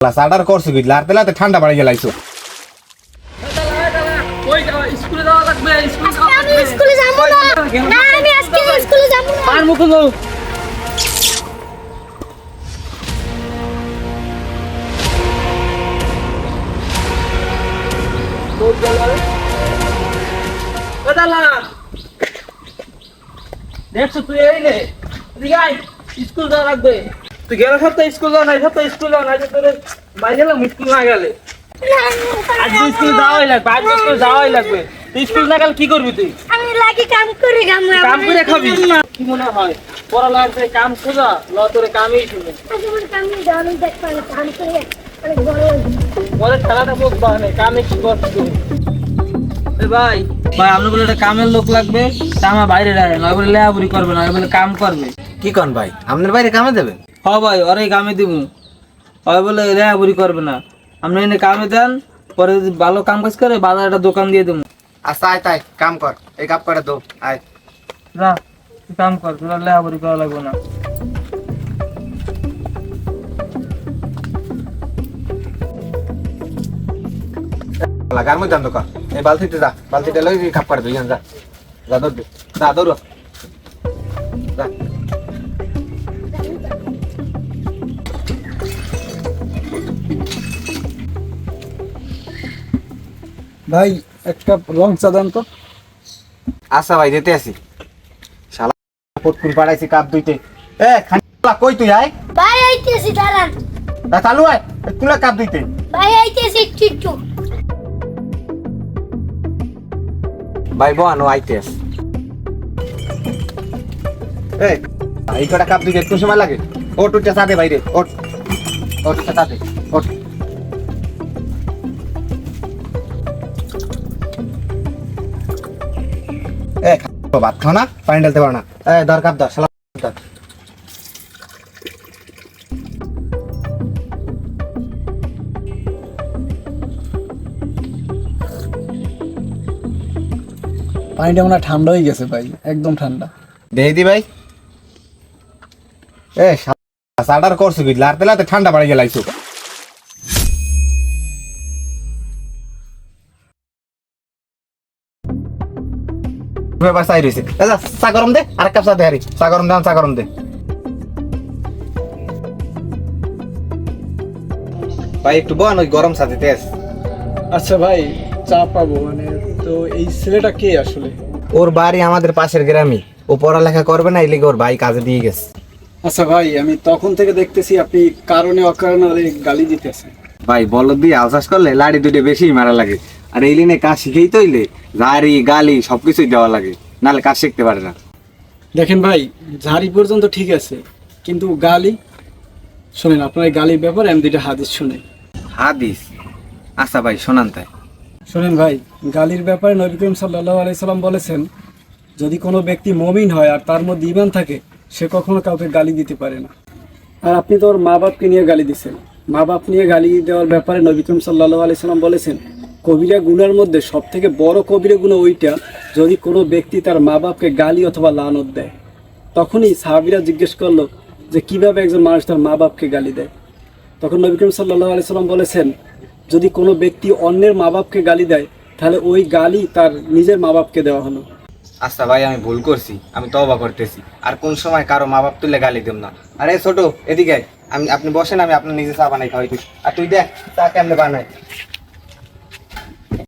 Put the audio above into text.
সাডার করছো কি লারতে লারতে ঠান্ডা বাড়ি গেলাইছো। ওই স্কুলে যাওয়া লাগবে, স্কুলে যাওয়া আমি লাগবে। স্কুলে যাব না। না আমি আজকে স্কুলে যাব না। আর মুখ দাও। দেখছো তুই এই নে স্কুল যাওয়া লাগবে। তুই গেলে সপ্তাহে স্কুল যাও না, এই সপ্তাহে স্কুল যাও না, তোর বাইরে গেলাম স্কুল না গেলে আজ স্কুল যাওয়াই লাগবে, আজ স্কুল যাওয়াই লাগবে। তুই স্কুল না গেলে কি করবি তুই? আমি লাগি কাম করে কাম করে খাবি কি মনে হয়? পড়ালেখার কাম খোঁজা ল তোরে কামই শুনে কাম জানি দেখ পারে কাম করে অনেক বড় পরে খেলাটা মুখ বাহানে কামে কি করছিস তুই? এ ভাই আপনার বলে একটা কামের লোক লাগবে, তা আমার বাইরে রাখে নয় বলে লেহাবুরি করবে না, বলে কাম করবে। কি কন ভাই আপনার বাইরে কামে দেবেন? হ ভাই ওরাই কামে দিব, হয় বলে লেহাবুরি করবে না। আপনি এনে কামে দেন, পরে যদি ভালো কাম কাজ করে বাজার একটা দোকান দিয়ে দেবো। আচ্ছা আয় তাই কাম কর, এই কাপ করে দো আয়। যা তুই কাম কর, তোরা লেহাবুরি করা লাগবে না। লাগার মধ্যে আন দোকান এই বালতিতে যা, বালতিটা লই কাপ করে দই যা যা দৌড় দে, যা দৌড় যা। ভাই এক কাপ রং চা দেন তো। আচ্ছা ভাই দিতে আসি। শালা পটকুন পাড়াইছি কাপ দুইতে। এ খালা কই তুই আয়? ভাই আইতেছি দাঁড়ান। না চালু আয়, তুলা কাপ দুইতে। ভাই আইতেছি একটু ভাই বানো আইতেস। এই এই কটা কাপ দুইতে একটু সময় লাগে। ওট উঠে সাথে বাইরে ওট ওট সাথে ওট। এ ভাত খাও না, পানি ঢালতে পারো না। এ ধর কাপ ধর, শালা ধর। পানিটা মনে হয় ঠান্ডা হয়ে গেছে ভাই, একদম ঠান্ডা। দেই ভাই। এ সাডার করছো কি লারতে লারতে ঠান্ডা বাড়ি গেলাইছো। এবার চাই রয়েছে, চা গরম দে, আরেক কাপ চা দে, হারি চা গরম দে, চা গরম দে। ভাই একটু বল ওই গরম চা দিতে। আচ্ছা ভাই চা পাবো মানে, তো এই ছেলেটা কে আসলে? ওর বাড়ি আমাদের পাশের গ্রামে, ও পড়ালেখা করবে না, এই লেগে ওর ভাই কাজে দিয়ে গেছে। আচ্ছা ভাই আমি তখন থেকে দেখতেছি আপনি কারণে অকারণে ওরে গালি দিতেছেন। ভাই বলদ দিয়ে আলসাস করলে লাড়ি দুটো বেশি মারা লাগে, আর এই লিনে কাজ শিখেই তৈলে ঝাড়ি গালি সবকিছুই দেওয়া লাগে, নাহলে কাজ শিখতে পারে না। দেখেন ভাই ঝাড়ি পর্যন্ত ঠিক আছে, কিন্তু গালি শোনেন, আপনার এই গালির ব্যাপারে আমি দুইটা হাদিস শুনে। হাদিস? আচ্ছা ভাই শোনান তাই। শোনেন ভাই, গালির ব্যাপারে নবী করিম সাল্লাল্লাহু আলাইহি সাল্লাম বলেছেন, যদি কোনো ব্যক্তি মুমিন হয় আর তার মধ্যে ঈমান থাকে, সে কখনো কাউকে গালি দিতে পারে না। আর আপনি তো ওর মা বাপকে নিয়ে গালি দিচ্ছেন। মা বাপ নিয়ে গালি দেওয়ার ব্যাপারে নবী করিম সাল্লাল্লাহু আলাইহি সাল্লাম বলেছেন, কবিরা গুনার মধ্যে সব থেকে বড় কবিরা গুনাহ ওইটা যদি কোনো ব্যক্তি তার মা বাপকে গালি অথবা লানত দেয়। তখনই সাহাবীরা জিজ্ঞেস করলো যে কিভাবে একজন মানুষ তার মা বাপকে গালি দেয়। তখন নবী করিম সাল্লাল্লাহু আলাইহি সাল্লাম বলেছেন, যদি কোনো ব্যক্তি অন্যের মা বাপকে গালি দেয় তাহলে ওই গালি তার নিজের মা বাপকে দেওয়া হলো। আচ্ছা ভাই আমি ভুল করছি, আমি তওবা করতেছি, আর কোন সময় কারো মা বাপ তুলে গালি দেব না। আরে ছোট এদিকে আয়, আপনি বসেন, আমি আপনার নিজে চা বানাই খাওয়াই। আর তুই দেখ চা কেমনে বানাই।